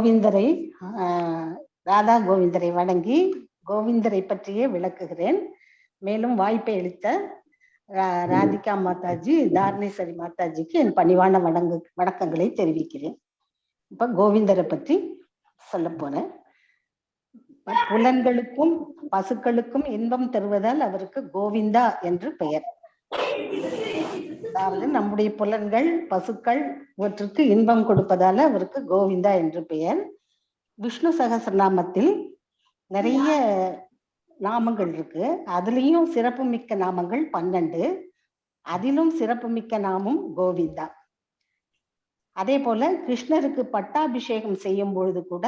கோவிந்தரை ராதா கோவிந்தரை வணங்கி கோவிந்தரை பற்றியே விளக்குகிறேன். மேலும் வாய்ப்பை அளித்த ராதிகா மாதாஜி, தாரணேஸ்வரி மாதாஜிக்கு என் பணிவான வணக்கங்களை தெரிவிக்கிறேன். இப்ப கோவிந்தரை பற்றி சொல்ல போறேன். புலன்களுக்கும் பசுக்களுக்கும் இன்பம் தருவதால் அவருக்கு கோவிந்தா என்று பெயர். அதாவது நம்முடைய புலன்கள் பசுக்கள் இவற்றுக்கு இன்பம் கொடுப்பதால அவருக்கு கோவிந்தா என்று பெயர். விஷ்ணு சகஸ்ரநாமத்தில் நிறைய நாமங்கள் இருக்கு. அதுலயும் சிறப்புமிக்க நாமங்கள் 12. அதிலும் சிறப்புமிக்க நாமம் கோவிந்தா. அதே போல கிருஷ்ணருக்கு பட்டாபிஷேகம் செய்யும் பொழுது கூட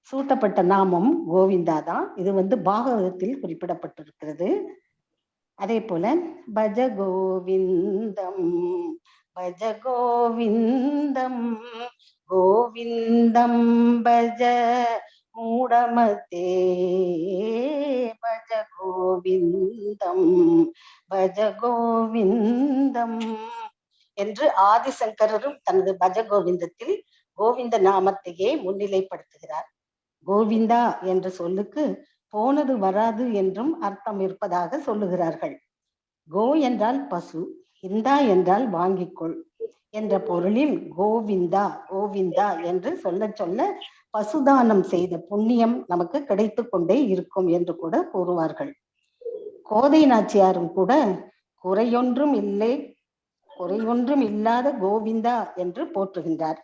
சூட்டப்பட்ட நாமம் கோவிந்தா தான். இது பாகவதத்தில் குறிப்பிடப்பட்டிருக்கிறது. அதே போல பஜ கோவிந்தம் பஜ கோவிந்தம் கோவிந்தம் பஜ மூடமதே பஜ கோவிந்தம் பஜ கோவிந்தம் என்று ஆதிசங்கரரும் தனது பஜ கோவிந்தத்தில் கோவிந்த நாமத்தையே முன்னிலைப்படுத்துகிறார். கோவிந்தா என்ற சொல்லுக்கு போனது வராது என்றும் அர்த்தம் இருப்பதாக சொல்லுகிறார்கள். கோ என்றால் பசு, இந்தா என்றால் வாங்கிக்கொள் என்ற பொருளில் கோவிந்தா கோவிந்தா என்று சொல்ல சொல்ல பசுதானம் செய்த புண்ணியம் நமக்கு கிடைத்து கொண்டே இருக்கும் என்று கூட கூறுவார்கள். கோதை நாச்சியாரும் கூட குறையொன்றும் இல்லாத கோவிந்தா என்று போற்றுகின்றார்.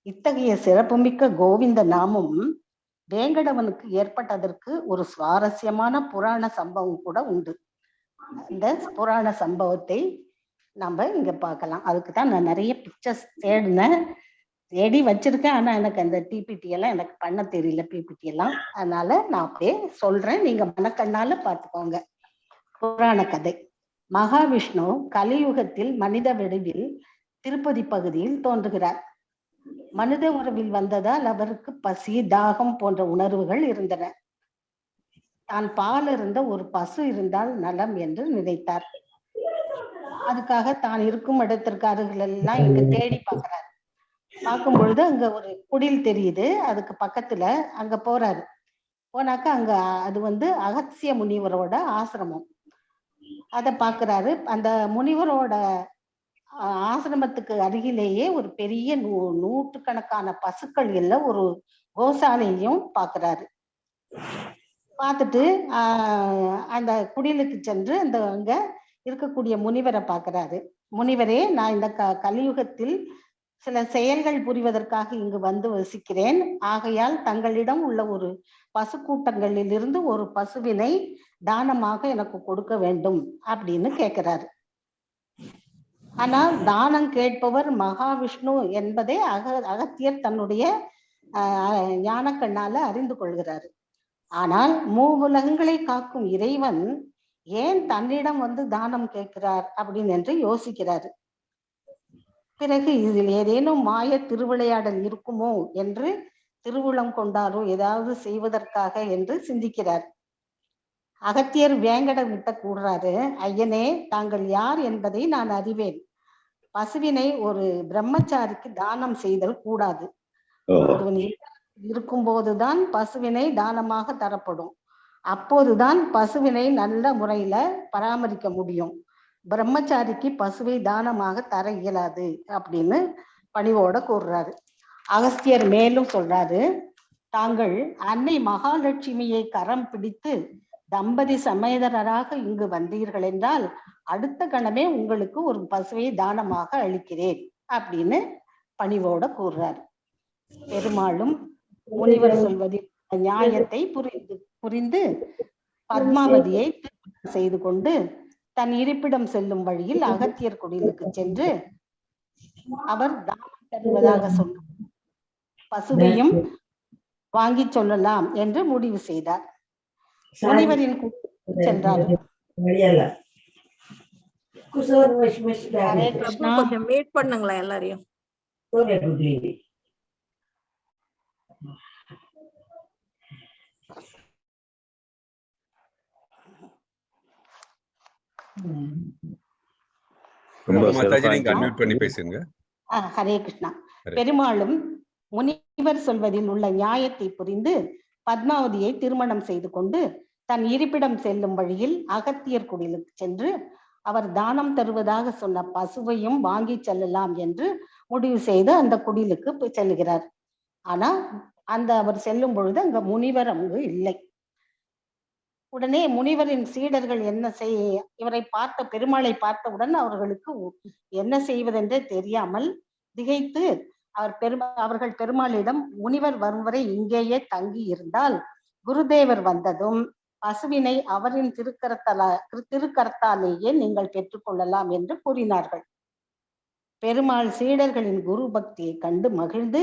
இத்தகைய சிறப்புமிக்க கோவிந்த நாமம் வேங்கடவனுக்கு ஏற்பட்டதற்கு ஒரு சுவாரஸ்யமான புராண சம்பவம் கூட உண்டு. இந்த புராண சம்பவத்தை நம்ம இங்க பார்க்கலாம். அதுக்குதான் நான் நிறைய பிக்சர்ஸ் தேடி வச்சிருக்கேன். ஆனா எனக்கு அந்த டிபிடி எல்லாம் எனக்கு பண்ண தெரியல, பிபிடி எல்லாம். அதனால நான் அப்படியே சொல்றேன், நீங்க மனக்கண்ணால பார்த்துக்கோங்க. புராண கதை. மகாவிஷ்ணு கலியுகத்தில் மனித வடிவில் திருப்பதி பகுதியில் தோன்றுகிறார். மனித உறவில் வந்ததால் அவருக்கு பசி, தாகம் போன்ற உணர்வுகள் இருந்தன. தான் பால் இருந்த ஒரு பசு இருந்தால் நலம் என்று நினைத்தார். அதுக்காக தான் இருக்கும் இடத்திற்கு அருகில் எல்லாம் இங்க தேடி பார்க்கிறார். பார்க்கும் பொழுது அங்க ஒரு குடில் தெரியுது. அதுக்கு பக்கத்துல அங்க போறாரு. போனாக்கா அங்க அது அகத்திய முனிவரோட ஆசிரமம். அதை பார்க்கிறாரு. அந்த முனிவரோட ஆசிரமத்துக்கு அருகிலேயே ஒரு பெரிய நூற்றுக்கணக்கான பசுக்கள் எல்லாம் ஒரு கோசாலையும் பார்க்கிறாரு. பார்த்துட்டு அந்த குடிலுக்கு சென்று அங்க இருக்கக்கூடிய முனிவரை பார்க்கிறாரு. முனிவரே, நான் இந்த கலியுகத்தில் சில செயல்கள் புரிவதற்காக இங்கு வந்து வசிக்கிறேன். ஆகையால் தங்களிடம் உள்ள ஒரு பசு கூட்டங்களில் இருந்து ஒரு பசுவினை தானமாக எனக்கு கொடுக்க வேண்டும் அப்படின்னு கேட்கிறாரு. ஆனால் தானம் கேட்பவர் மகாவிஷ்ணு என்பதை அகத்தியர் தன்னுடைய ஞானக்கண்ணால அறிந்து கொள்கிறாரு. ஆனால் மூவுலகங்களை காக்கும் இறைவன் ஏன் தன்னிடம் தானம் கேட்கிறார் அப்படின்னு என்று யோசிக்கிறாரு. பிறகு இதில் ஏதேனும் மாய திருவிளையாடல் இருக்குமோ என்று திருவுளம் கொண்டாரோ ஏதாவது செய்வதற்காக என்று சிந்திக்கிறார். அகத்தியர் வேங்கடவிட்ட கூடுறாரு, ஐயனே, தாங்கள் யார் என்பதை நான் அறிவேன். பசுவினை ஒரு பிரம்மச்சாரிக்கு தானம் செய்தல் கூடாது. இருக்கும் போதுதான் பசுவினை தானமாக தரப்படும். அப்போதுதான் பசுவினை நல்ல முறையில பராமரிக்க முடியும். பிரம்மச்சாரிக்கு பசுவை தானமாக தர இயலாது அப்படின்னு பணிவோட கூறுறாரு. அகஸ்தியர் மேலும் சொல்றாரு, தாங்கள் அன்னை மகாலட்சுமியை கரம் பிடித்து தம்பதி சமேதரராக இங்கு வந்தீர்கள் என்றால் அடுத்த கணமே உங்களுக்கு ஒரு பசுவை தானமாக அளிக்கிறேன் அப்படின்னு பணிவோட கூறுறாரு. பெருமாளும் முனிவர் சொல்வதில் நியாயத்தை புரிந்து பத்மாவதியை செய்து கொண்டு தன் இருப்பிடம் செல்லும் வழியில் அகத்தியர் குடிலுக்கு சென்று அவர் தானம் தருவதாக சொன்னார். பசுவையும் வாங்கி சொல்லலாம் என்று முடிவு செய்தார். முனிவரின் சென்றார். கொஞ்சம் மீட் பண்ணுங்களா எல்லாரையும். ஹரே கிருஷ்ணா. பெருமாளும் முனிவர் சொல்வதில் உள்ள நியாயத்தை புரிந்து பத்மாவதியை திருமணம் செய்து கொண்டு தன் இருப்பிடம் செல்லும் வழியில் அகத்தியர் குடிலுக்கு சென்று அவர் தானம் தருவதாக சொன்ன பசுவையும் வாங்கி செல்லலாம் என்று முடிவு செய்து அந்த குடிலுக்கு செல்கிறார். ஆனா அவர் செல்லும் பொழுது அங்க முனிவர் அங்கு இல்லை. உடனே முனிவரின் சீடர்கள் என்ன இவரை பெருமாளை பார்த்தவுடன் அவர்களுக்கு என்ன செய்வதென்றே தெரியாமல் திகைத்து அவர்கள் பெருமாளிடம், முனிவர் வரும் வரை இங்கேயே தங்கி இருந்தால் குருதேவர் வந்ததும் பசுவினை அவரின் திருக்கரத்தாலேயே நீங்கள் பெற்றுக்கொள்ளலாம் என்று கூறினார்கள். பெருமாள் சீடர்களின் குரு பக்தியை கண்டு மகிழ்ந்து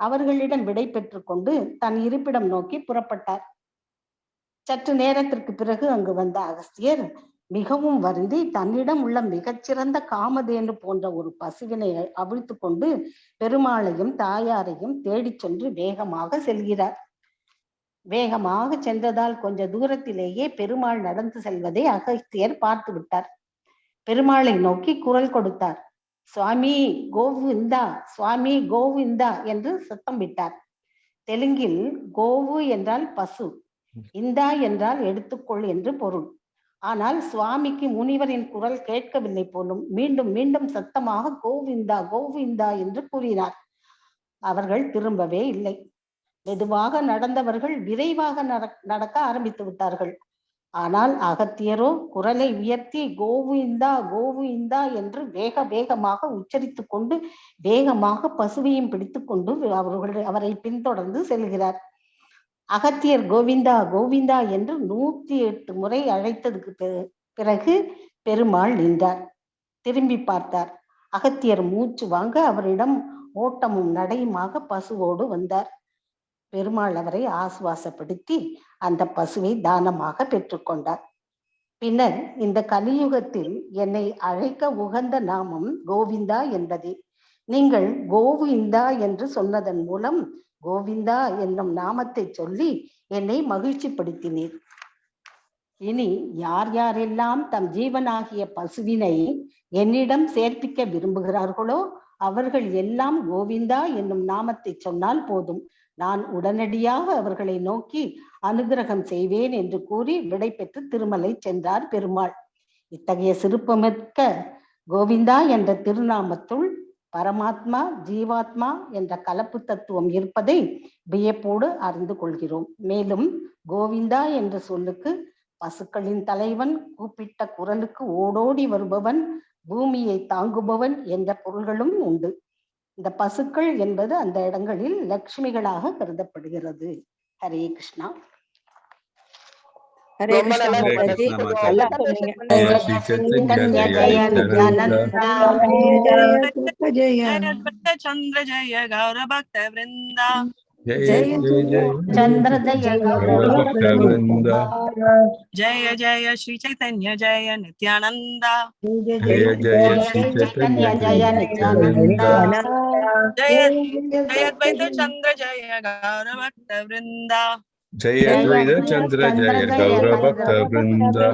அவர்களிடம் விடை பெற்று கொண்டு தன் இருப்பிடம் நோக்கி புறப்பட்டார். சற்று நேரத்திற்கு பிறகு அங்கு வந்த அகஸ்தியர் மிகவும் வருந்தி தன்னிடம் உள்ள மிகச்சிறந்த காமதேனு போன்ற ஒரு பசுவினை அவிழ்த்து கொண்டு பெருமாளையும் தாயாரையும் தேடி சென்று வேகமாக செல்கிறார். வேகமாக சென்றதால் கொஞ்ச தூரத்திலேயே பெருமாள் நடந்து செல்வதை அகஸ்தியர் பார்த்து விட்டார். பெருமாளை நோக்கி குரல் கொடுத்தார். சுவாமி கோவிந்தா, சுவாமி கோவிந்தா என்று சத்தம் விட்டார். தெலுங்கில் கோவு என்றால் பசு, இந்தா என்றால் எடுத்துக்கொள் என்று பொருள். ஆனால் சுவாமிக்கு முனிவரின் குரல் கேட்கவில்லை போலும். மீண்டும் மீண்டும் சத்தமாக கோவிந்தா கோவிந்தா என்று கூறினார். அவர்கள் திரும்பவே இல்லை. மெதுவாக நடந்தவர்கள் விரைவாக நடக்க ஆரம்பித்து விட்டார்கள். ஆனால் அகத்தியரோ குரலை உயர்த்தி கோவிந்தா கோவிந்தா என்று வேகமாக உச்சரித்து கொண்டு வேகமாக பசுவையும் பிடித்து கொண்டு அவரை பின்தொடர்ந்து செல்கிறார். அகத்தியர் கோவிந்தா கோவிந்தா என்று 108 முறை அழைத்ததுக்கு பிறகு பெருமாள் நின்றார். திரும்பி பார்த்தார். அகத்தியர் மூச்சு வாங்க அவரிடம் ஓட்டமும் நடையுமாக பசுவோடு வந்தார். பெருமாள் அவரை ஆசுவாசப்படுத்தி அந்த பசுவை தானமாக பெற்றுக்கொண்டார். பின்னர் இந்த கலியுகத்தில் என்னை அழைக்க உகந்த நாமம் கோவிந்தா என்பதே. நீங்கள் கோவிந்தா என்று சொன்னதன் மூலம் கோவிந்தா என்னும் நாமத்தை சொல்லி என்னை மகிழ்ச்சிப்படுத்தினீர். இனி யார் யாரெல்லாம் தம் ஜீவனாகிய பசுவினை என்னிடம் சேர்ப்பிக்க விரும்புகிறார்களோ அவர்கள் எல்லாம் கோவிந்தா என்னும் நாமத்தை சொன்னால் போதும், நான் உடனடியாக அவர்களை நோக்கி அனுகிரகம் செய்வேன் என்று கூறி விடை பெற்று திருமலை சென்றார் பெருமாள். இத்தகைய சிறப்புமிக்க கோவிந்தா என்ற திருநாமத்துள் பரமாத்மா ஜீவாத்மா என்ற கலப்பு தத்துவம் இருப்பதை வியப்போடு அறிந்து கொள்கிறோம். மேலும் கோவிந்தா என்ற சொல்லுக்கு பசுக்களின் தலைவன், கூப்பிட்ட குரலுக்கு ஓடோடி வருபவன், பூமியை தாங்குபவன் என்ற பொருள்களும் உண்டு. இந்த பசுக்கள் என்பது அந்த இடங்களில் லட்சுமிகளாக கருதப்படுகிறது. ஹரே கிருஷ்ணா. ஹரே கிருஷ்ணா மாதாஜி. நல்லா சொன்னீங்க. சந்திர ஜெய கௌர பக்த விருந்தா, சந்திர ஜெய கௌர பக்த விருந்தா, ஜெய ஜெய ஸ்ரீ சைத்தன்ய ஜெய நித்யானந்தா, ஜெய ஜெய ஸ்ரீ சைத்தன்ய ஜெய நித்யானந்தா, ஜெய ஜெய அத்வைத சந்திர ஜெய கௌர பக்த விருந்தா, ஜெய அத்வைத சந்திர ஜெய கௌர பக்த விருந்தா,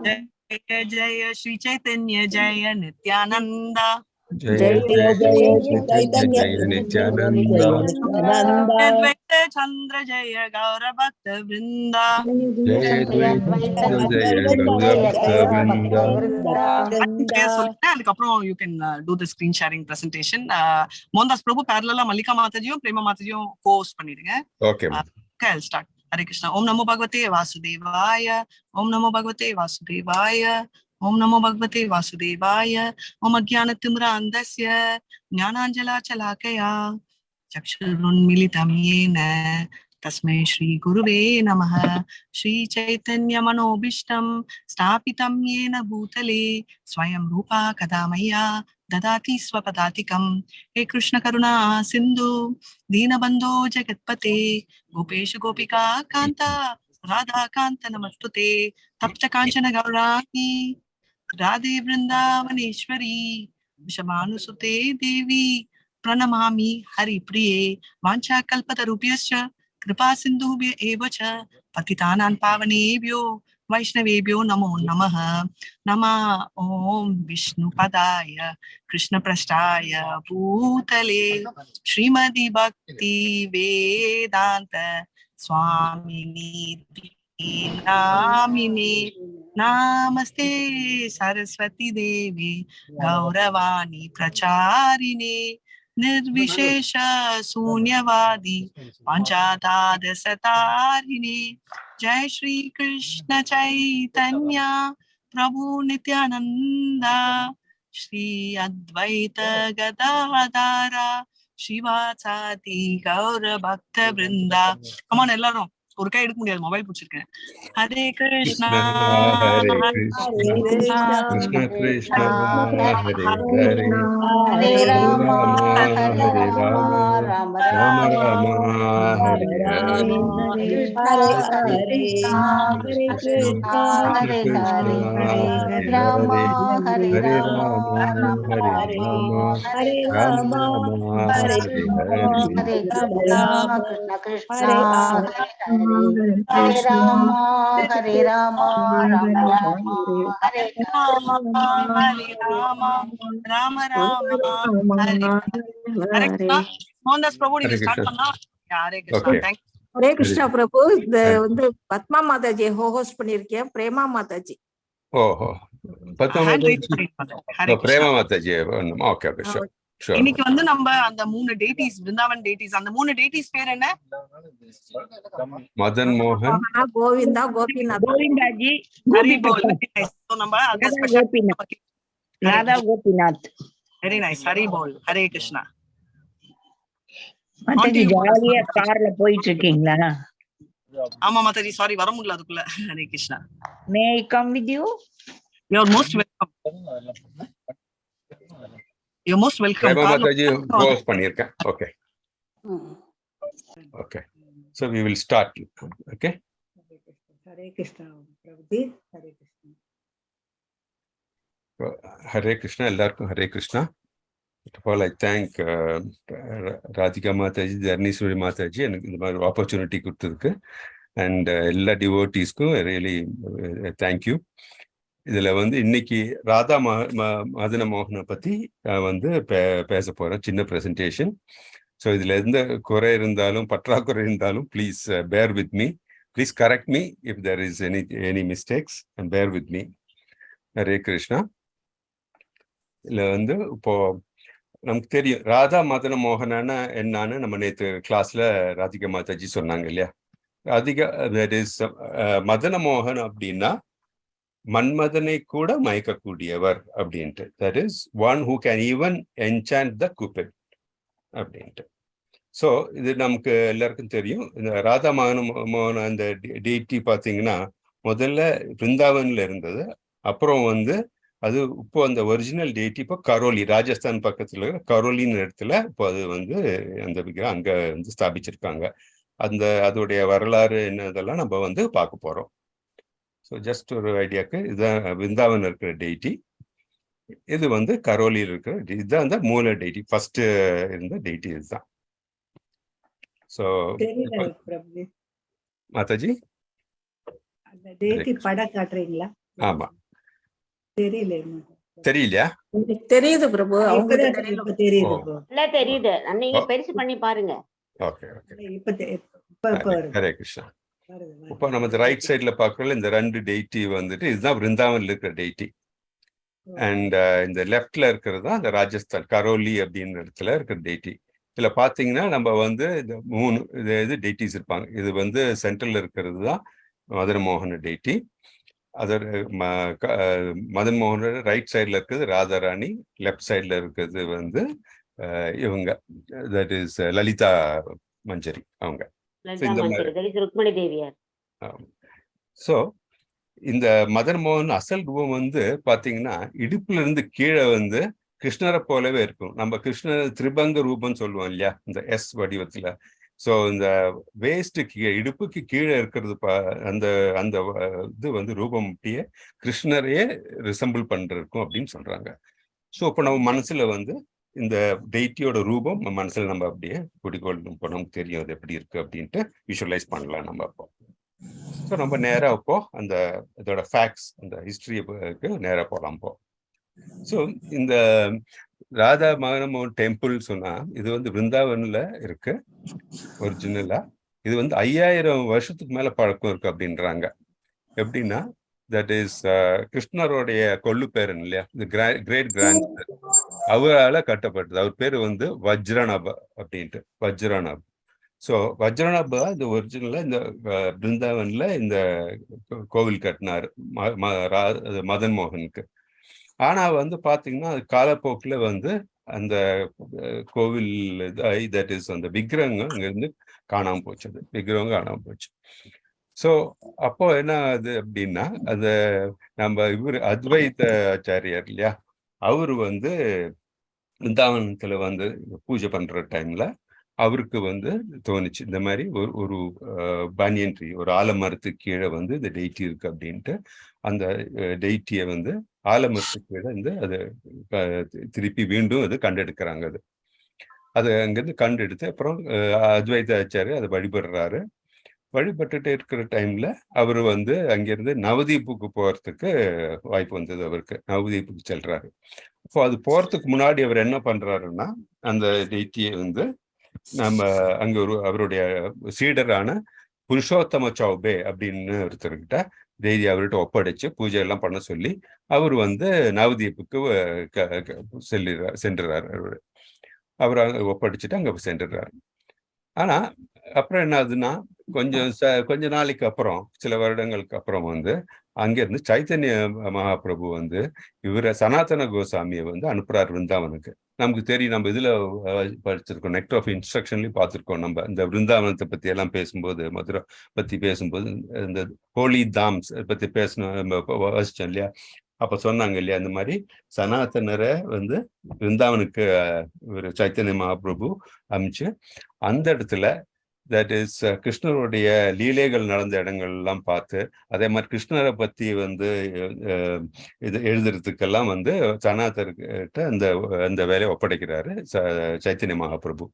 ஜெய ஜெய ஸ்ரீ சைத்தன்ய ஜெய நித்யானந்தா, ஜெய ஜெய ஸ்ரீ சைத்தன்ய ஜெய நித்யானந்தா, அத்வைத சந்திர ஜெய கௌர பக்த விருந்தா, ஜெய அத்வைத ஜெய கௌர பக்த விருந்தா. அதுக்கப்புறம் you can do the screen sharing presentation. Mohandas Prabhu parallel Mallika மாதாஜியும் பிரேமா மாதாஜியும் போஸ்ட் பண்ணிடுங்க. Okay. Okay, I'll start. Hare Krishna. Om Namo Bhagavate Vasudevaya. Om Namo Bhagavate Vasudevaya. Om Namo Bhagavate Vasudevaya. Om Ajnanatimra Andasya Jnananjala Chalakaya Chakshurunmilitam Yena Tasmai Shri Guruve Namaha. Shri Chaitanya Manobishtam Stapitam Yena Bhutale Swayam Rupa Kadamaya Dadati Swapadatikam. He Krishna Karuna Sindhu Deenabandho Jagatpate Gopesha Gopika Kanta Radha Kanta Namastute Tapta Kanchana Gaurani Radhe Vrindavaneshwari Vishamanusute Devi Pranamami Hari Priye Vancha Kalpatarupyascha Kripa Sindhubhya Evacha Patitanam Pavanebhyo वैष्णवेभ्यो नमो नमः। नमः ॐ विष्णुपदाय कृष्णपृष्ठाय भूतले श्रीमद् भक्ति वेदांत स्वामिनीति नामिने नमस्ते सरस्वती देवी गौरवाणी प्रचारिणे निर्विशेष शून्यवादी पंचाधारसतारिणे जय श्री कृष्ण चैतन्य प्रभु नित्यानंद श्री अद्वैत गदाधर शिवासादि गौर भक्त वृंदा. Come on எல்லாரும் ஒரு கை எடுக்க முடியாது, மொபைல் பிடிச்சிருக்கேன். Hare Krishna Hare Krishna, Krishna Krishna, Hare Hare, Hare Rama, Hare Hare Rama, Rama, Rama Rama Rama, Rama, Hare Hare, Krishna, Hare Krishna, Krishna Krishna, Hare Hare, Hare Rama, Hare Hare Rama, Rama, Rama Hare Rama, Rama, Hare Rama Hare, Rama, Hare Hare Krishna, Hare. Hare Krishna, Krishna Krishna, Hare Hare, Hare Rama, Hare Rama, Rama Rama, Hare Hare. Hare Rama, Rama Rama, Hare Hare Krishna. Mohandas Prabhu, Hare நீங்க start Krishna. பண்ணா. Hare Krishna. Okay. Thank you. Hare Krishna Prabhu. இந்த Hare- வந்து Padma Mataji host பண்ணிருக்கேன். பிரேமா மாதாஜி. ஓஹோ, Padma Hand raise Mataji. பண்ணிருப்பாங்க. Hare Prema Krishna. Mataji. Okay okay, sure sure. இன்னைக்கு வந்து நம்ம அந்த 3 டேட்டிஸ், பிருந்தாவன் டேட்டிஸ், அந்த 3 டேட்டிஸ் பேர் என்ன? மதன் மோகன், மோகனா, Govinda, Gopinath. கோவிந்தாஜி, Very good. Very nice. So நம்ம அந்த Radha special Gopinath. Radha Gopinath. Very nice. Hari போல். ஹரே கிருஷ்ணா. மாதாஜி ஜாலியா கார்ல போயிட்டு இருக்கீங்களா? ஆமா மாதாஜி, சாரி வர முடியல அதுக்குள்ள. Hare Krishna. May I come with you? You are most welcome. You are most welcome. Prema Mataji close பண்ணியிருக்கேன். Okay hmm. Okay, so we will start. Okay, Hare Krishna Prabhuji. Hare Krishna. Hare Krishna. எல்லாருக்கும் Hare Krishna. First of all, I thank Radhika Mataji, Dharnishwari Mataji, எனக்கு இந்த மாதிரி opportunity கொடுத்ததுக்கு. And எல்லா டிவோட்டீஸ்க்கும் really thank you. இதில் வந்து இன்னைக்கு ராதா மதன மோகனை பற்றி வந்து பேச போகிறேன். சின்ன ப்ரெசன்டேஷன். ஸோ இதில் எந்த குறை இருந்தாலும் பற்றாக்குறை இருந்தாலும் please bear with me. Please correct me if there is any mistakes and bear with me. Hare Krishna. இதில் வந்து இப்போ நமக்கு தெரியும் ராதா மதன மோகனான என்னான்னு நம்ம நேற்று கிளாஸ்ல ராதிகா மாதாஜி சொன்னாங்க இல்லையா. ராதிகா தட் இஸ் மதன மோகன் அப்படின்னா மன்மதனை கூட மயக்கக்கூடியவர் அப்படின்ட்டு. That is one who can even enchant the qubit அப்படின்ட்டு. ஸோ இது நமக்கு எல்லாருக்கும் தெரியும். இந்த ராதா மோகன் அந்த டீட்டி பார்த்தீங்கன்னா முதல்ல பிருந்தாவன்ல இருந்தது. அப்புறம் வந்து அது இப்போ அந்த ஒரிஜினல் டேட்டி இப்போ கரோலி, ராஜஸ்தான் பக்கத்துல கரோலின்னு இடத்துல இப்போ அது வந்து அந்த விக்கிரம் அங்க வந்து ஸ்தாபிச்சிருக்காங்க. அதோடைய வரலாறு என்னதெல்லாம் நம்ம வந்து பார்க்க போறோம். ஸோ ஜஸ்ட் ஒரு ஐடியாக்கு இதுதான் பிருந்தாவன் இருக்கிற டெய்டி. இது வந்து கரோலியில் இருக்கிற இதுதான் அந்த மூல டெய்டி. ஃபர்ஸ்ட் இருந்த டெய்டி இதுதான். ஸோ மாதாஜி அந்த டேட்டி படம் காட்டுறீங்களா? ஆமா, தெரியலையா? தெரியுது பிரபு. அவங்க தெரியுது. இல்ல தெரியுது. நீங்க பெருசு பண்ணி பாருங்க. Okay okay. ஹரே கிருஷ்ணா. இப்போ நம்ம ரைட் சைட்ல பார்க்கறோம் இந்த 2 டெய்டி வந்துட்டு இதுதான் பிருந்தாவன்ல இருக்கிற டெய்டி. அண்ட் இந்த லெஃப்ட்ல இருக்கிறது தான் இந்த ராஜஸ்தான் கரோலி அப்படின்னு இடத்துல இருக்கிற டெய்டி. இதுல பாத்தீங்கன்னா நம்ம வந்து இந்த 3 இது டெய்டிஸ் இருப்பாங்க. இது வந்து சென்ட்ரல்ல இருக்கிறது தான் மதன் மோகன டெய்டி. அதர் மதன் மோகனோட ரைட் சைட்ல இருக்கிறது ராதாராணி, லெஃப்ட் சைட்ல இருக்கிறது வந்து இவங்க தட் இஸ் லலிதா மஞ்சரி அவங்க. ஸோ இந்த மதன் மோகன் அசல் ரூபம் வந்து பாத்தீங்கன்னா இடுப்புல இருந்து கீழே வந்து கிருஷ்ணரை போலவே இருக்கும். நம்ம கிருஷ்ணர் திரிபங்க ரூபம் சொல்லுவோம் இல்லையா, இந்த எஸ் வடிவத்துல. ஸோ இந்த வேஸ்ட்டு இடுப்புக்கு கீழே இருக்கிறது அந்த அந்த இது வந்து ரூபம் அப்படியே கிருஷ்ணரையே ரிசம்பிள் பண்றதுக்கும் அப்படின்னு சொல்றாங்க. ஸோ இப்போ நம்ம மனசுல வந்து இந்த டெய்ட்டியோட ரூபம் மனசுல நம்ம அப்படியே குடிக்கொள்ளும். இப்போ நமக்கு தெரியும் அது எப்படி இருக்கு அப்படின்ட்டு விஷுவலைஸ் பண்ணலாம் நம்ம. அப்போ ஸோ நம்ம நேராக இப்போ அந்த இதோட ஃபேக்ட்ஸ், அந்த ஹிஸ்டரிக்கு நேராக போகலாம் இப்போ. ஸோ இந்த ராதா மதன்மோகன் டெம்பிள் சொன்னா இது வந்து பிருந்தாவன்ல இருக்கு ஒரிஜினலா. இது வந்து 5000 வருஷத்துக்கு மேல பழக்கம் இருக்கு அப்படின்றாங்க. எப்படின்னா தட் இஸ் கிருஷ்ணருடைய கொள்ளு பேரன் இல்லையா, இந்த கிரேட் கிராண்ட் அவரால் கட்டப்பட்டது. அவர் பேர் வந்து வஜ்ரநப அப்படின்ட்டு, வஜ்ரநப். ஸோ வஜ்ரநப இந்த ஒரிஜினலா இந்த பிருந்தாவன்ல இந்த கோவில் கட்டினார் மதன் மோகனுக்கு. ஆனா வந்து பாத்தீங்கன்னா அது காலப்போக்கில் வந்து அந்த கோவில் தட் இஸ் அந்த விக்கிரகங்க அங்கிருந்து காணாம போச்சு, அது விக்கிரகம் காணாம போச்சு. ஸோ அப்போ என்ன ஆகுது அப்படின்னா, அது நம்ம இவர் அத்வைத ஆச்சாரியார் இல்லையா, அவரு வந்து பிருந்தாவனத்துல வந்து பூஜை பண்ற டைம்ல அவருக்கு வந்து தோணுச்சு இந்த மாதிரி ஒரு பானியன் ட்ரீ, ஒரு ஆலமரத்துக்கு கீழே வந்து இந்த டெய்ட்டி இருக்கு அப்படின்ட்டு அந்த டெய்ட்டியை வந்து ஆலமரத்துக்கு கீழே வந்து அது திருப்பி மீண்டும் அது கண்டெடுக்கிறாங்க. அது அங்கிருந்து கண்டெடுத்து அப்புறம் அத்வைத ஆச்சாரியர் அதை வழிபடுறாரு. வழிபட்டுட்டு இருக்கிற டைம்ல அவர் வந்து அங்கிருந்து நவதீப்புக்கு போறதுக்கு வாய்ப்பு வந்தது. அவருக்கு நவதீப்புக்கு செல்றாரு. அப்போ அது போறதுக்கு முன்னாடி அவர் என்ன பண்றாருன்னா, அந்த டெய்ட்டியை வந்து நம்ம அங்க அவருடைய சீடரான புருஷோத்தம சௌபே அப்படின்னு ஒருத்தர்கிட்ட டெய்லி அவர்கிட்ட ஒப்படைச்சு பூஜை எல்லாம் பண்ண சொல்லி அவர் வந்து நவதீப்புக்கு சென்றுறாரு. அவர் அங்க ஒப்படைச்சிட்டு அங்க சென்றுறாரு. ஆனா அப்புறம் என்ன ஆகுதுன்னா, கொஞ்ச நாளைக்கு அப்புறம், சில வருடங்களுக்கு அப்புறம் வந்து அங்கிருந்து சைத்தன்ய மகாபிரபு வந்து இவரை சனாதன கோசாமியை வந்து அனுப்புறாரு விருந்தாவனுக்கு. நமக்கு தெரியும், நம்ம இதுல படிச்சிருக்கோம், நெக்ட் ஆஃப் இன்ஸ்ட்ரக்ஷன்லயும் பார்த்திருக்கோம். நம்ம இந்த விருந்தாவனத்தை பத்தி எல்லாம் பேசும்போது, மதுரை பத்தி பேசும்போது இந்த ஹோலி தாம்ஸ் பத்தி பேசணும் வாசிச்சோம் இல்லையா. அப்ப சொன்னாங்க இல்லையா, இந்த மாதிரி சனாதனரை வந்து விருந்தாவனுக்கு ஒரு சைத்தன்ய மகாபிரபு அமிச்சு அந்த இடத்துல தட் இஸ் கிருஷ்ணருடைய லீலைகள் நடந்த இடங்கள் எல்லாம் பார்த்து, அதே மாதிரி கிருஷ்ணரை பத்தி வந்து இது எழுதுறதுக்கெல்லாம் வந்து சனாதனர்கிட்ட அந்த வேலையை ஒப்படைக்கிறாரு சைத்தன்ய மகாபிரபு.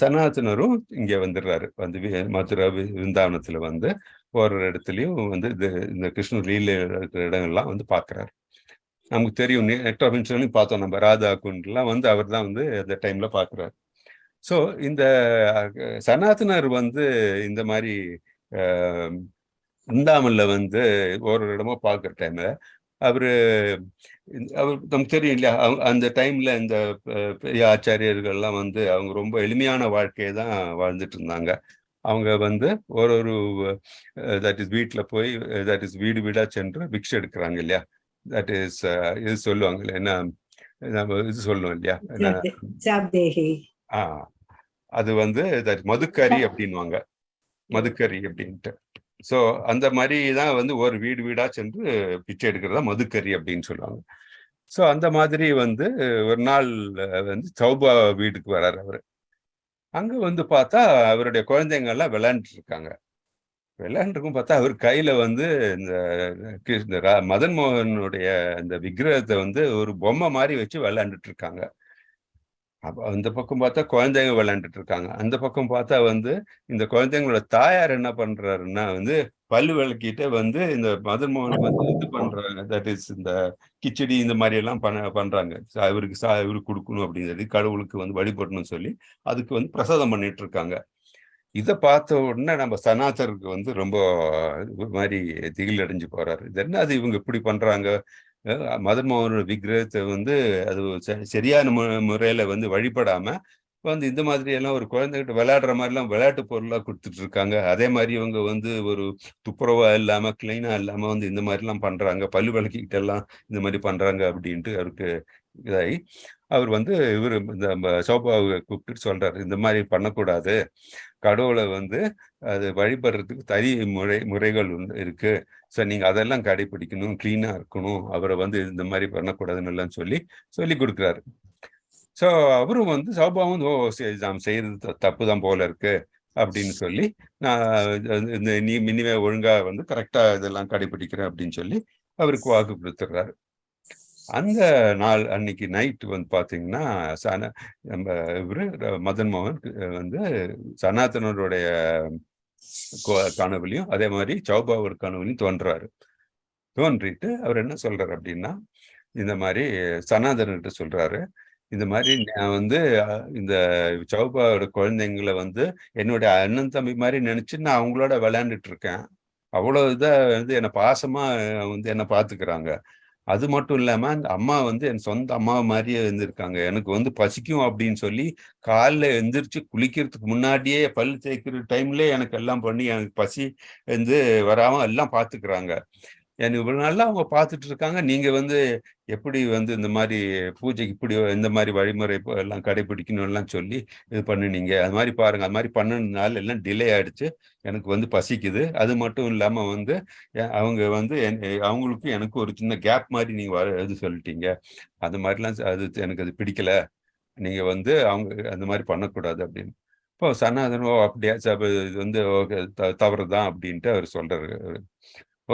சனாதனரும் இங்க வந்துடுறாரு, வந்து மதுரை விருந்தாவனத்துல வந்து ஒரு இடத்துலயும் வந்து இந்த கிருஷ்ணர் லீலை இருக்கிற இடங்கள்லாம் வந்து பாக்குறாரு. நமக்கு தெரியும், நெட் ஆஃப் இன்ஸ்ட்ரக்ஷன்லையும் பார்த்தோம், நம்ம ராதா குண்ட்லாம் வந்து அவர் தான் வந்து அந்த டைம்ல பாக்குறாரு. ஸோ இந்த சனாதனர் வந்து இந்த மாதிரி விருந்தாவன்ல வந்து ஒரு இடமா பார்க்குற டைம்ல அவர் நமக்கு தெரியும் இல்லையா, அந்த டைம்ல இந்த பெரிய ஆச்சாரியர்கள்லாம் வந்து அவங்க ரொம்ப எளிமையான வாழ்க்கையை தான் வாழ்ந்துட்டு இருந்தாங்க. அவங்க வந்து ஒரு தட் இஸ் வீட்டில் போய் தட் இஸ் வீடு வீடா சென்று பிக்ஷை எடுக்கிறாங்க இல்லையா. தட் இஸ் இது சொல்லுவாங்க இல்லையா, என்ன நம்ம இது சொல்லுவோம் இல்லையா, அது வந்து மதுக்கறி அப்படின்வாங்க, மதுக்கறி அப்படின்ட்டு. ஸோ அந்த மாதிரி தான் வந்து ஒரு வீடு வீடா சென்று பிச்சை எடுக்கிறதா மதுக்கறி அப்படின்னு சொல்லுவாங்க. ஸோ அந்த மாதிரி வந்து ஒரு நாள் வந்து சௌபா வீட்டுக்கு வர்றாரு அவரு. அங்க வந்து பார்த்தா அவருடைய குழந்தைங்க எல்லாம் விளையாண்டுட்டு இருக்காங்க. விளையாண்டுருக்கும் பார்த்தா அவர் கையில வந்து இந்த மதன் மோகனுடைய இந்த விக்கிரகத்தை வந்து ஒரு பொம்மை மாதிரி வச்சு விளையாண்டுட்டு இருக்காங்க. அந்த பக்கம் பார்த்தா குழந்தைங்க விளையாண்டுட்டு இருக்காங்க. அந்த பக்கம் பார்த்தா வந்து இந்த குழந்தைங்களோட தாயார் என்ன பண்றாருன்னா வந்து பல்லு விளக்கிட்டு வந்து இந்த மதன் மோகன் வந்து இது பண்றாங்க, தட் இஸ் இந்த கிச்சடி இந்த மாதிரி எல்லாம் பண்றாங்க. இவருக்கு கொடுக்கணும் அப்படிங்கிறது, கடவுளுக்கு வந்து வழிபடணும்னு சொல்லி அதுக்கு வந்து பிரசாதம் பண்ணிட்டு இருக்காங்க. இதை பார்த்த உடனே நம்ம சனாதருக்கு வந்து ரொம்ப மாதிரி திகில் அடைஞ்சு போறாரு. இது என்ன அது இவங்க இப்படி பண்றாங்க, மதன் மோகனோட விக்கிரகத்தை வந்து அது சரியான முறையில வந்து வழிபடாம வந்து இந்த மாதிரி எல்லாம் ஒரு குழந்தைகிட்ட விளையாடுற மாதிரிலாம் விளையாட்டு பொருளா கொடுத்துட்டு இருக்காங்க. அதே மாதிரி இவங்க வந்து ஒரு துப்புரவா இல்லாம கிளீனா இல்லாம வந்து இந்த மாதிரி எல்லாம் பண்றாங்க, பல்லு விளக்கிக்கிட்ட எல்லாம் இந்த மாதிரி பண்றாங்க அப்படின்ட்டு அவருக்கு இதாகி அவர் வந்து இவர் இந்த சோபாவை கூப்பிட்டு சொல்றாரு, இந்த மாதிரி பண்ணக்கூடாது, கடவுளை வந்து அது வழிபடுறதுக்கு தனி முறைகள் இருக்கு. ஸோ நீங்க அதெல்லாம் கடைபிடிக்கணும், கிளீனா இருக்கணும், அவரை வந்து இந்த மாதிரி பண்ணக்கூடாதுன்னு எல்லாம் சொல்லி கொடுக்குறாரு. ஸோ அவரும் வந்து சௌபாவும் ஓ சரி நாம் செய்யறது தப்பு தான் போல இருக்கு அப்படின்னு சொல்லி, நான் நீ இனிமே ஒழுங்கா வந்து கரெக்டா இதெல்லாம் கடைபிடிக்கிறேன் அப்படின்னு சொல்லி அவருக்கு வாக்கு கொடுத்துட்றாரு. அந்த நாள் அன்னைக்கு நைட் வந்து பாத்தீங்கன்னா நம்ம இவரு மதன் மோகன் வந்து சனாதனருடைய கனவுலையும் அதே மாதிரி சௌபாவோட கனவுலையும் தோன்றாரு. தோன்றிட்டு அவர் என்ன சொல்றாரு அப்படின்னா, இந்த மாதிரி சனாதன்கிட்ட சொல்றாரு, இந்த மாதிரி நான் வந்து இந்த சௌபாவோட குழந்தைங்களை வந்து என்னுடைய அண்ணன் தம்பி மாதிரி நினைச்சு நான் அவங்களோட விளையாண்டுட்டு இருக்கேன். அவ்வளவு இதா வந்து என்னை பாசமா வந்து என்னை பாத்துக்கிறாங்க. அது மட்டும் இல்லாம அந்த அம்மா வந்து என் சொந்த அம்மா மாதிரியே இருந்திருக்காங்க. எனக்கு வந்து பசிக்கும் அப்படின்னு சொல்லி காலைல எந்திரிச்சு குளிக்கிறதுக்கு முன்னாடியே பல் தேய்க்கிற டைம்ல எனக்கு எல்லாம் பண்ணி எனக்கு பசி வந்து வராம எல்லாம் பாத்துக்கிறாங்க. எனக்கு இவ்வளவு நாளா அவங்க பார்த்துட்டு இருக்காங்க. நீங்க வந்து எப்படி வந்து இந்த மாதிரி பூஜைக்கு இப்படி இந்த மாதிரி வழிமுறை எல்லாம் கடைபிடிக்கணும் எல்லாம் சொல்லி இது பண்ணுனீங்க. அது மாதிரி பாருங்க, அது மாதிரி பண்ணதுனால எல்லாம் டிலே ஆயிடுச்சு. எனக்கு வந்து பசிக்குது. அது மட்டும் இல்லாம வந்து அவங்க வந்து அவங்களுக்கு எனக்கு ஒரு சின்ன கேப் மாதிரி நீங்க இது சொல்லிட்டீங்க. அது மாதிரிலாம் அது எனக்கு அது பிடிக்கல. நீங்க வந்து அவங்க அந்த மாதிரி பண்ணக்கூடாது அப்படின்னு. இப்போ சனாதனோ அப்படியா இது வந்து தவறுதான் அப்படின்ட்டு அவர் சொல்றாரு.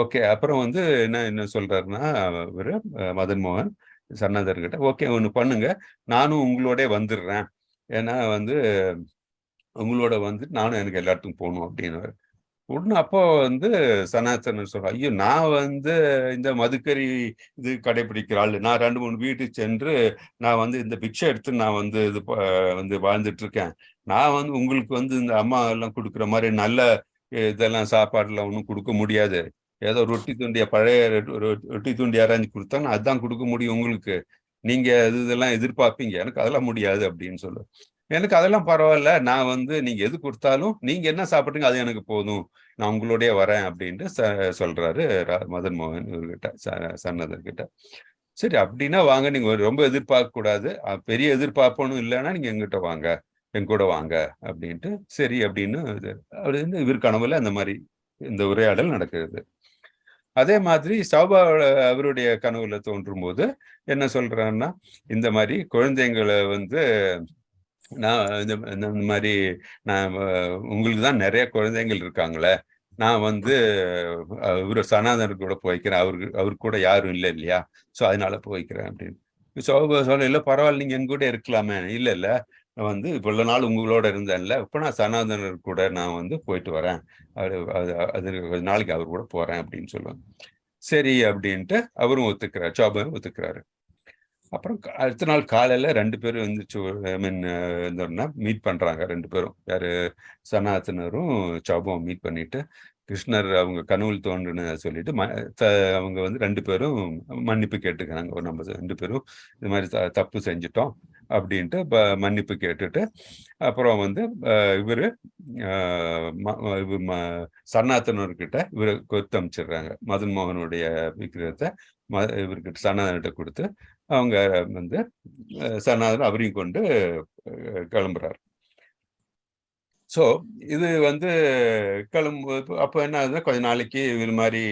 ஓகே. அப்புறம் வந்து என்ன சொல்றாருன்னா, இவரு மதன் மோகன் சன்னாதர்கிட்ட, ஓகே ஒண்ணு பண்ணுங்க, நானும் உங்களோட வந்துடுறேன். ஏன்னா வந்து உங்களோட வந்து நானும் எனக்கு எல்லா இடத்துக்கும் போகணும் அப்படின்னாரு. உடனே அப்போ வந்து சனாதனர் சொல்ற, ஐயோ நான் வந்து இந்த மதுக்கறி இது கடைபிடிக்கிற ஆளு. நான் 2-3 வீட்டுக்கு சென்று நான் வந்து இந்த பிக்ஷை எடுத்து நான் வந்து இது வந்து வாழ்ந்துட்டு இருக்கேன். நான் வந்து உங்களுக்கு வந்து இந்த அம்மா எல்லாம் கொடுக்குற மாதிரி நல்ல இதெல்லாம் சாப்பாடுலாம் ஒன்றும் கொடுக்க முடியாது. ஏதோ ரொட்டி துண்டியா பழைய ரொட்டி துண்டி அரைஞ்சு கொடுத்தாங்க அதுதான் கொடுக்க முடியும் உங்களுக்கு. நீங்க இதெல்லாம் எதிர்பார்ப்பீங்க, எனக்கு அதெல்லாம் முடியாது அப்படின்னு சொல்லு. எனக்கு அதெல்லாம் பரவாயில்ல, நான் வந்து நீங்க எது கொடுத்தாலும் நீங்க என்ன சாப்பிட்றீங்க அது எனக்கு போதும், நான் உங்களோடய வரேன் அப்படின்ட்டு சொல்றாரு மதன் மோகன் இவர்கிட்ட, சன்னதர்கிட்ட. சரி அப்படின்னா வாங்க, நீங்க ரொம்ப எதிர்பார்க்க கூடாது, பெரிய எதிர்பார்ப்பனும் இல்லைன்னா நீங்க எங்கிட்ட வாங்க, என் கூட வாங்க அப்படின்ட்டு. சரி அப்படின்னு அவர் வந்து இவர் கனவுல அந்த மாதிரி இந்த உரையாடல் நடக்கிறது. அதே மாதிரி சௌபா அவருடைய கனவுல தோன்றும் போது என்ன சொல்றாருன்னா, இந்த மாதிரி குழந்தைங்களை வந்து நான் இந்த மாதிரி நான் உங்களுக்கு தான் நிறைய குழந்தைகள் இருக்காங்களே, நான் வந்து இவரு சனாதனர் கூட போய்க்கிறேன், அவரு கூட யாரும் இல்லை இல்லையா, ஸோ அதனால போய்க்கிறேன் அப்படின்னு. சௌபா சொல்ல, இல்லை பரவாயில்ல நீங்க எங்க கூட இருக்கலாமே. இல்லை இல்லை வந்து இவ்வளவு நாள் உங்களோட இருந்தேன்ல, இப்ப நான் சனாதனர் கூட நான் வந்து போயிட்டு வரேன், அது கொஞ்ச நாளைக்கு அவர் கூட போறேன் அப்படின்னு சொல்லுவாங்க. சரி அப்படின்ட்டு அவரும் ஒத்துக்கிறார், சௌபாவும் ஒத்துக்கிறாரு. அப்புறம் அடுத்த நாள் காலையில 2 பேரும் வந்துச்சு, ஐ மீன் மீட் பண்றாங்க 2 பேரும். யாரு, சனாதனரும் சௌபாவும் மீட் பண்ணிட்டு கிருஷ்ணர் அவங்க கனவுல தோன்றுன்னு சொல்லிட்டு அவங்க வந்து 2 பேரும் மன்னிப்பு கேட்டுக்கிறாங்க. நம்ம 2 பேரும் இது மாதிரி தப்பு செஞ்சிட்டோம் அப்படின்ட்டு மன்னிப்பு கேட்டுட்டு அப்புறம் வந்து இவரு சனாதனர்கிட்ட இவரை கொத்து அமைச்சிடுறாங்க. மதன் மோகனுடைய விக்கிரகத்தை இவர்கிட்ட சனாதன்கிட்ட கொடுத்து அவங்க வந்து சனாதன் அவரையும் கொண்டு கிளம்புறாரு. ஸோ இது வந்து கிளம்பும்போது அப்போ என்ன ஆகுதுன்னா, கொஞ்ச நாளைக்கு இது மாதிரி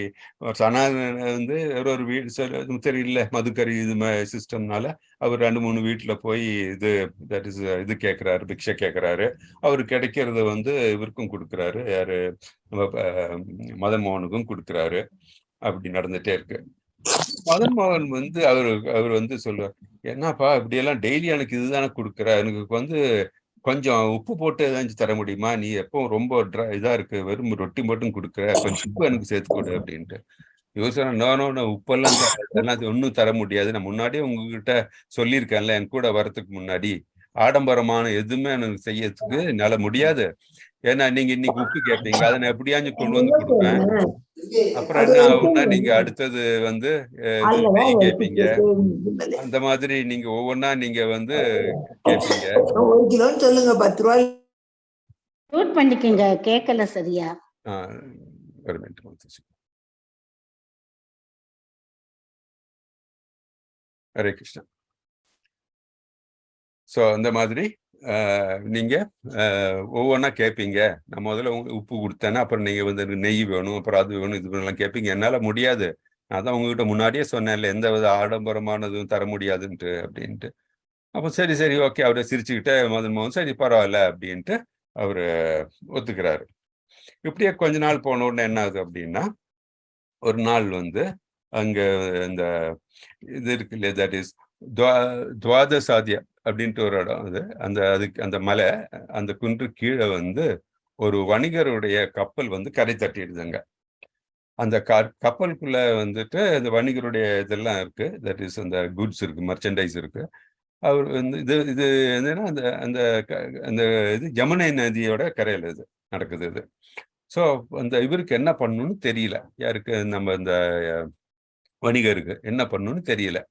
சனாதன வந்து ஒரு வீடு தெரியல மதுக்கறி இது சிஸ்டம்னால அவர் 2-3 வீட்டுல போய் இது கேட்கிறாரு, பிக்ஷை கேட்கிறாரு. அவரு கிடைக்கிறத வந்து இவருக்கும் கொடுக்குறாரு, யாரு மதன் மோகனுக்கும் கொடுக்குறாரு. அப்படி நடந்துட்டே இருக்கு. மதன் மோகன் வந்து அவர் வந்து சொல்லுவார், என்னப்பா இப்படியெல்லாம் டெய்லி எனக்கு இதுதானே கொடுக்குற, எனக்கு வந்து கொஞ்சம் உப்பு போட்டு ஏதாச்சும் தர முடியுமா, நீ எப்பவும் ரொம்ப இதா இருக்கு, வெறும் ரொட்டி மட்டும் கொடுக்குற, கொஞ்சம் உப்பு எனக்கு சேர்த்து கொடு அப்படின்ட்டு. இவர் சொன்னா, நோ உப்பெல்லாம் ஒன்றும் தர முடியாது, நான் முன்னாடியே உங்ககிட்ட சொல்லியிருக்கேன்ல, என் கூட வர்றதுக்கு முன்னாடி ஆடம்பரமான எதுவுமே எனக்கு செய்யறதுக்கு என்னால முடியாது. ஏன்னா நீங்க இன்னைக்கு உப்பு கேட்பீங்க, அதை நான் எப்படியாச்சும் கொண்டு வந்து கொடுப்பேன். அப்புறம் என்ன ஆகும்னா, நீங்க அடுத்தது வந்து நெய் கேட்பீங்க. அந்த மாதிரி நீங்க ஒவ்வொன்னா நீங்க வந்து கேட்பீங்க. 1 கிலோன்னு சொல்லுங்க, 10 ரூபாய். நோட் பண்ணிக்கங்க, கேட்கல சரியா. ஒரு மினிட். ஹரே கிருஷ்ணா. ஸோ அந்த மாதிரி நீங்க ஒவ்வொன்றா கேட்பீங்க. நான் முதல்ல உப்பு கொடுத்தேன்னா அப்புறம் நீங்க வந்து நெய் வேணும், அப்புறம் அது வேணும், இது வேணும்லாம் கேட்பீங்க. என்னால முடியாது, நான் தான் உங்ககிட்ட முன்னாடியே சொன்னேன்ல, எந்த வித ஆடம்பரமானதும் தர முடியாதுன்ட்டு அப்படின்ட்டு. அப்போ சரி சரி ஓகே, அவரை சிரிச்சுக்கிட்டே மதன் மோகன் சரி பரவாயில்ல அப்படின்ட்டு அவரு ஒத்துக்கிறாரு. இப்படியே கொஞ்ச நாள் போன உடனே என்ன ஆகுது அப்படின்னா, ஒரு நாள் வந்து அங்க இந்த இது இருக்கு இல்லையா, தட் இஸ் துவாதசாதியா அப்படின்ட்டு ஒரு இடம். அதுக்கு அந்த மலை, அந்த குன்று கீழே வந்து ஒரு வணிகருடைய கப்பல் வந்து கரை தட்டிடுதுங்க. அந்த கப்பலுக்குள்ள வந்துட்டு அந்த வணிகருடைய இதெல்லாம் இருக்கு, தட் இஸ் அந்த குட்ஸ் இருக்கு, மர்ச்சன்டைஸ் இருக்கு. அவர் வந்து இது இது என்னன்னா அந்த அந்த அந்த இது யமுனை நதியோட கரையில இது நடக்குது இது. ஸோ அந்த இவருக்கு என்ன பண்ணணும்னு தெரியல, யாருக்கு நம்ம இந்த வணிகருக்கு என்ன பண்ணணும்னு தெரியல.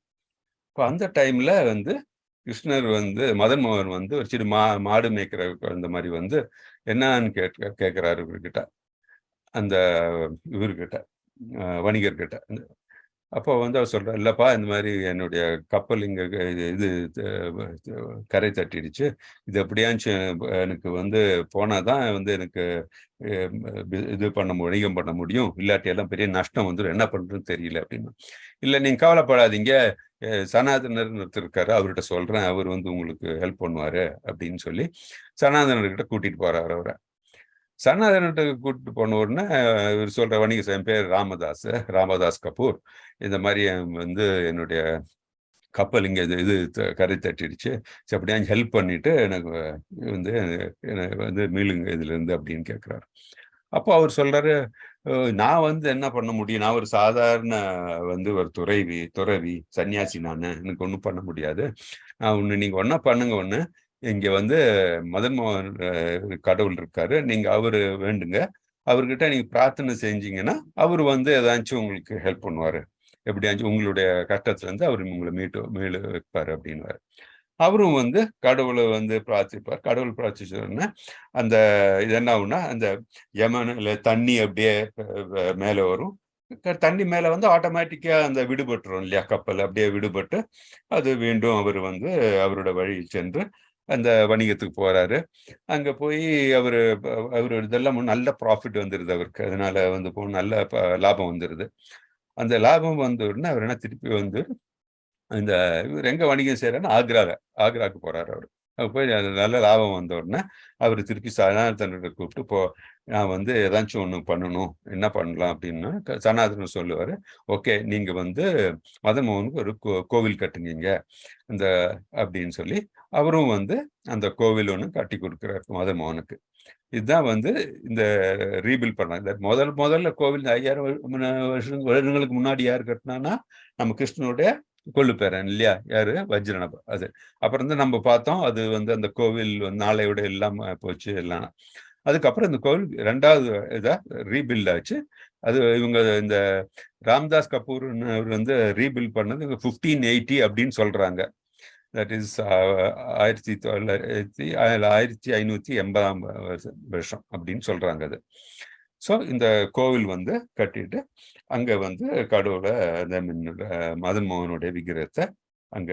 இப்போ அந்த டைம்ல வந்து கிருஷ்ணர் வந்து மதன் மோகன் வந்து ஒரு சிறு மாடு மேய்க்கிற அந்த மாதிரி வந்து என்னன்னு கேட்கிறாரு இவர்கிட்ட, அந்த இவர்கிட்ட வணிகர்கிட்ட. அப்போ வந்து அவர் சொல்றார், இல்லப்பா இந்த மாதிரி என்னுடைய கப்பல் இங்க இது கரை தட்டிடுச்சு, இது எப்படியாச்சும் எனக்கு வந்து போனாதான் வந்து எனக்கு இது வணிகம் பண்ண முடியும், இல்லாட்டி எல்லாம் பெரிய நஷ்டம் வந்துடும், என்ன பண்றதுன்னு தெரியல அப்படின்னு. இல்லை நீங்க கவலைப்படாதீங்க, சனாதனர் ஒருத்தர் இருக்காரு, அவர்கிட்ட சொல்றேன், அவர் வந்து உங்களுக்கு ஹெல்ப் பண்ணுவாரு அப்படின்னு சொல்லி சனாதனர்கிட்ட கூட்டிட்டு போறாரு. அவரை சனாதனத்துக்கு கூட்டிட்டு போன உடனே இவர் சொல்ற வணிக என் பேர் ராமதாஸ் கபூர், இந்த மாதிரி வந்து என்னுடைய கப்பல் இங்கே இது கரை தட்டிடுச்சு, அப்படியா ஹெல்ப் பண்ணிட்டு எனக்கு வந்து மீளுங்க இதுல இருந்து அப்படின்னு கேட்குறாரு. அப்போ அவர் சொல்றாரு, நான் வந்து என்ன பண்ண முடியும், நான் ஒரு சாதாரண வந்து ஒரு துறவி சன்னியாசி, எனக்கு ஒன்றும் பண்ண முடியாது. நீங்க ஒன்னா பண்ணுங்க, இங்க வந்து மதன் மோகன் கடவுள் இருக்காரு, நீங்க அவரு வேண்டுங்க, அவர்கிட்ட நீங்க பிரார்த்தனை செஞ்சீங்கன்னா அவர் வந்து ஏதாச்சும் உங்களுக்கு ஹெல்ப் பண்ணுவாரு, எப்படியாச்சும் உங்களுடைய கஷ்டத்துல இருந்து அவர் உங்களை மீள வைப்பாரு அப்படின்வாரு. அவரும் வந்து கடவுளை வந்து பிரார்த்திப்பார். கடவுள் பிரார்த்திச்சோன்னா அந்த இது என்ன ஆகும்னா, அந்த யமனில் தண்ணி அப்படியே மேலே வரும். தண்ணி மேலே வந்து ஆட்டோமேட்டிக்கா அந்த விடுபட்டுரும் இல்லையா, கப்பல் அப்படியே விடுபட்டு அது மீண்டும் அவர் வந்து அவரோட வழியில் சென்று அந்த வணிகத்துக்கு போறாரு. அங்க போய் அவரு இதெல்லாம் நல்ல ப்ராஃபிட் வந்துருது அவருக்கு, அதனால வந்து நல்ல லாபம் வந்துருது. அந்த லாபம் வந்த உடனே அவர் என்ன திருப்பி வந்து இந்த இவர் எங்க வணிகம் செய்யறாருன்னா ஆக்ராவுக்கு போறாரு. அவர் போய் நல்ல லாபம் வந்த உடனே அவர் திருப்பி சனாதனத்தை கூப்பிட்டு, நான் வந்து ஏதாச்சும் ஒண்ணு பண்ணணும், என்ன பண்ணலாம் அப்படின்னா சனாதனர் சொல்லுவாரு, ஓகே நீங்க வந்து மதன் மோகனுக்கு ஒரு கோவில் கட்டுங்க அந்த அப்படின்னு சொல்லி அவரும் வந்து அந்த கோவில் ஒன்று கட்டி கொடுக்குறாரு மதன் மோகனுக்கு. இதுதான் வந்து இந்த ரீபில்ட் பண்ணாங்க. முதல்ல கோவில் 5000 வருடங்களுக்கு முன்னாடி யார் கட்டினான்னா நம்ம கிருஷ்ணனுடைய கொள்ளு பேரன் இல்லையா, யாரு வஜ்ரநப. அது அப்புறம் வந்து நம்ம பார்த்தோம், அது வந்து அந்த கோவில் நாளையோட இல்லாம போச்சு எல்லாம். அதுக்கப்புறம் இந்த கோவில் 2வது இதா ரீபில்ட் ஆச்சு. அது இவங்க இந்த ராம்தாஸ் கபூர் வந்து ரீபில்ட் பண்ணது 1580 அப்படின்னு சொல்றாங்க. தட் இஸ் 1580 வருஷம் அப்படின்னு சொல்றாங்க அது. ஸோ இந்த கோவில் வந்து கட்டிட்டு அங்க வந்து கடவுளை மதன் மோகனுடைய விக்கிரகத்தை அங்க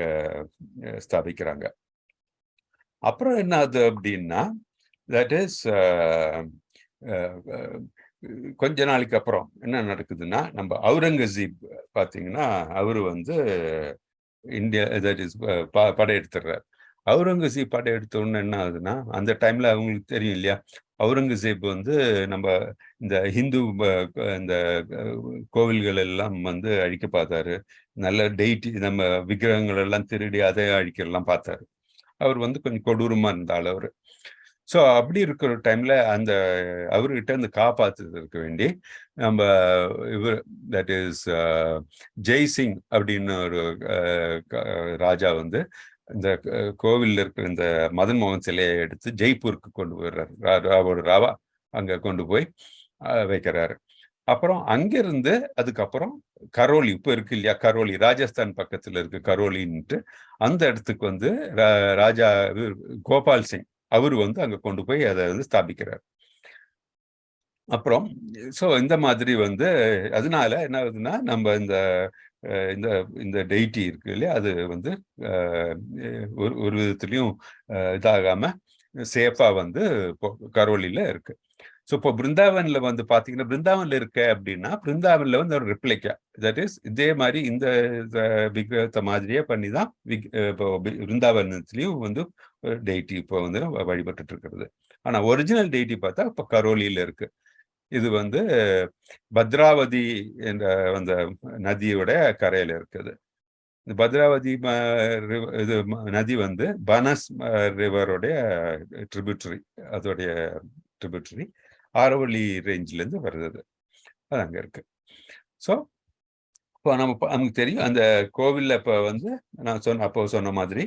ஸ்தாபிக்கிறாங்க. அப்புறம் என்ன ஆகுது அப்படின்னா, தட் இஸ் கொஞ்ச நாளைக்கு அப்புறம் என்ன நடக்குதுன்னா, நம்ம அவுரங்கசீப் பார்த்தீங்கன்னா அவரு வந்து இந்தியா தட் இஸ் படையெடுத்துடுறார். அவுரங்கசீப் படையெடுத்த உடனே என்ன ஆகுதுன்னா, அந்த டைம்ல அவங்களுக்கு தெரியும் இல்லையா, அவுரங்கசீப் வந்து நம்ம இந்த ஹிந்து இந்த கோவில்கள் எல்லாம் வந்து அழிக்க பார்த்தாரு, நல்ல டெய்டி நம்ம விக்கிரகங்கள் எல்லாம் திருடி அதை அழிக்கலாம் பார்த்தாரு. அவர் வந்து கொஞ்சம் கொடூரமா இருந்தாள் அவரு. ஸோ அப்படி இருக்கிற டைம்ல அந்த அவர்கிட்ட இருந்து காப்பாத்துறதுக்கு வேண்டி நம்ம இவர் தட் இஸ் ஜெய்சிங் அப்படின்னு ஒரு ராஜா வந்து இந்த கோவில்ல இருக்கிற இந்த மதன் மோகன் சிலையை எடுத்து ஜெய்ப்பூருக்கு கொண்டு போயிடுறாரு. ராவா அங்க கொண்டு போய் வைக்கிறாரு. அப்புறம் அங்கிருந்து அதுக்கப்புறம் கரோலி, இப்ப இருக்கு இல்லையா கரோலி, ராஜஸ்தான் பக்கத்துல இருக்கு கரோலின்ட்டு, அந்த இடத்துக்கு வந்து ராஜா கோபால் சிங் அவரு வந்து அங்க கொண்டு போய் அதை வந்து ஸ்தாபிக்கிறார். அப்புறம் ஸோ இந்த மாதிரி வந்து அதனால என்ன ஆகுதுன்னா, நம்ம இந்த டெய்டி இருக்கு இல்லையா, அது வந்து ஒரு விதத்துலையும் இதாகாம சேஃபா வந்து கரோலில இருக்கு. ஸோ இப்போ பிருந்தாவன்ல வந்து பாத்தீங்கன்னா, பிருந்தாவன்ல இருக்க அப்படின்னா பிருந்தாவன்ல வந்து ஒரு ரெப்ளிகா, தட் இஸ் இதே மாதிரி இந்த விக்கிரகத்தை மாதிரியே பண்ணி தான் இப்போ பிருந்தாவனத்துலயும் வந்து டெய்டி இப்போ வந்து வழிபட்டு இருக்கிறது. ஆனா ஒரிஜினல் டெய்டி பார்த்தா இப்போ கரோலியில இருக்கு. இது வந்து பத்ராவதி என்ற அந்த நதியோட கரையில இருக்குது. இந்த பத்ராவதி இது நதி வந்து பனஸ் ரிவருடைய ட்ரிபியூட்டரி, அதோடைய ட்ரிபியூட்டரி ஆரவள்ளி ரேஞ்சில இருந்து வருது, அது அங்க இருக்கு. ஸோ இப்போ நமக்கு தெரியும் அந்த கோவில்ல இப்போ வந்து நான் அப்போ சொன்ன மாதிரி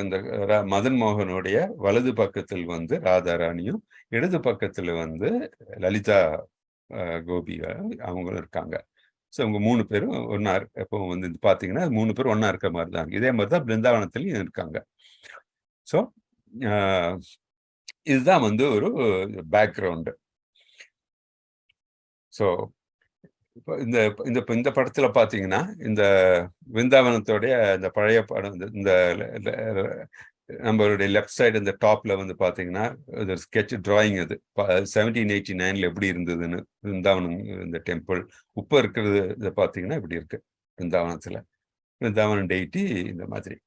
இந்த மதன் மோகனுடைய வலது பக்கத்தில் வந்து ராதா ராணியும், இடது பக்கத்துல வந்து லலிதா கோபி அவங்களும் இருக்காங்க. ஸோ இவங்க 3 பேரும் ஒன்னா இப்போ வந்து பாத்தீங்கன்னா 3 பேரும் ஒன்னா இருக்க மாதிரி தான். இதே மாதிரி தான் பிருந்தாவனத்திலையும் இருக்காங்க. ஸோ இதுதான் வந்து ஒரு பேக்ரவுண்டு. ஸோ இப்போ இந்த படத்துல பாத்தீங்கன்னா இந்த விருந்தாவனத்தோடைய இந்த பழைய படம் இந்த நம்மளுடைய லெஃப்ட் சைடு இந்த டாப்ல வந்து பாத்தீங்கன்னா ஒரு ஸ்கெட்ச் டிராயிங், அது 1789 எப்படி இருந்ததுன்னு விருந்தாவனம் இந்த டெம்பிள். இப்போ இருக்கிறது இதை பாத்தீங்கன்னா இப்படி இருக்கு விருந்தாவனத்துல, விருந்தாவனம் டெய்டி இந்த மாதிரி.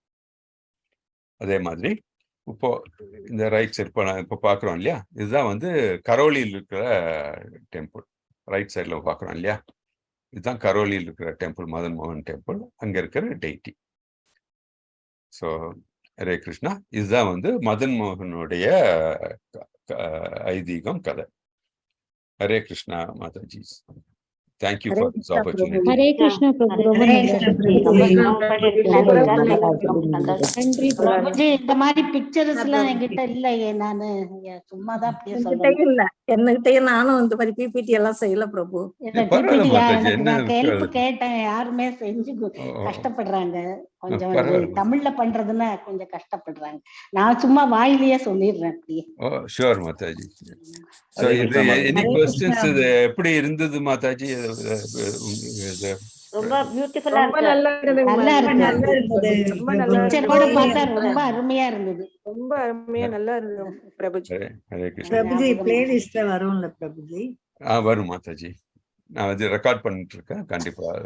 அதே மாதிரி இப்போ இந்த ரைட் சைடு இப்போ பாக்குறோம் இல்லையா, இதுதான் வந்து கரோலியில் இருக்கிற டெம்பிள். ரைட் சைட்ல பாக்குறோம் இல்லையா, இதுதான் கரோலியில் இருக்கிற டெம்பிள், மதன் மோகன் டெம்பிள். அங்க இருக்கிற டெய்டி. ஸோ ஹரே கிருஷ்ணா, இதுதான் வந்து மதன் மோகனுடைய ஐதீகம் கதை. Hare Krishna Mataji, thank you for this opportunity. Hare Krishna Prabhu. Prabhuji, இந்த மாதிரி பிக்சர்ஸ் எல்லாம் என்கிட்ட இல்லையே, நானு சும்மாதான் அப்படியே சொல்றேன். இல்ல என்னகிட்டயும் நானும் இந்த மாதிரி பிபிடி எல்லாம் செய்யல பிரபு. நான் ஹெல்ப் கேட்டேன், யாருமே செஞ்சு கஷ்டப்படுறாங்க. கொஞ்சம் தமிழ்ல பண்றதுன்னா கொஞ்சம் கஷ்டப்படுறாங்க. நான் சும்மா வாயிலேயே சொல்லிடுறேன் அப்படியே. ஷூர் மாதாஜி. சோ இது எனி क्वेश्चंस இது எப்படி இருந்தது மாதாஜி? ரொம்ப பியூட்டிஃபுல்லா இருக்கு. நல்லா இருந்தது. பிக்சரோட பார்த்தா ரொம்ப அருமையா இருந்தது. ரொம்ப அருமையா நல்லா இருந்தது பிரபுஜி. ஹரே கிருஷ்ணா. பிரபுஜி பிளேலிஸ்ட்ல வரும்ல பிரபுஜி? வரும் மாதாஜி. நான் அது ரெக்கார்ட் பண்ணிட்டு இருக்கேன், கண்டிப்பா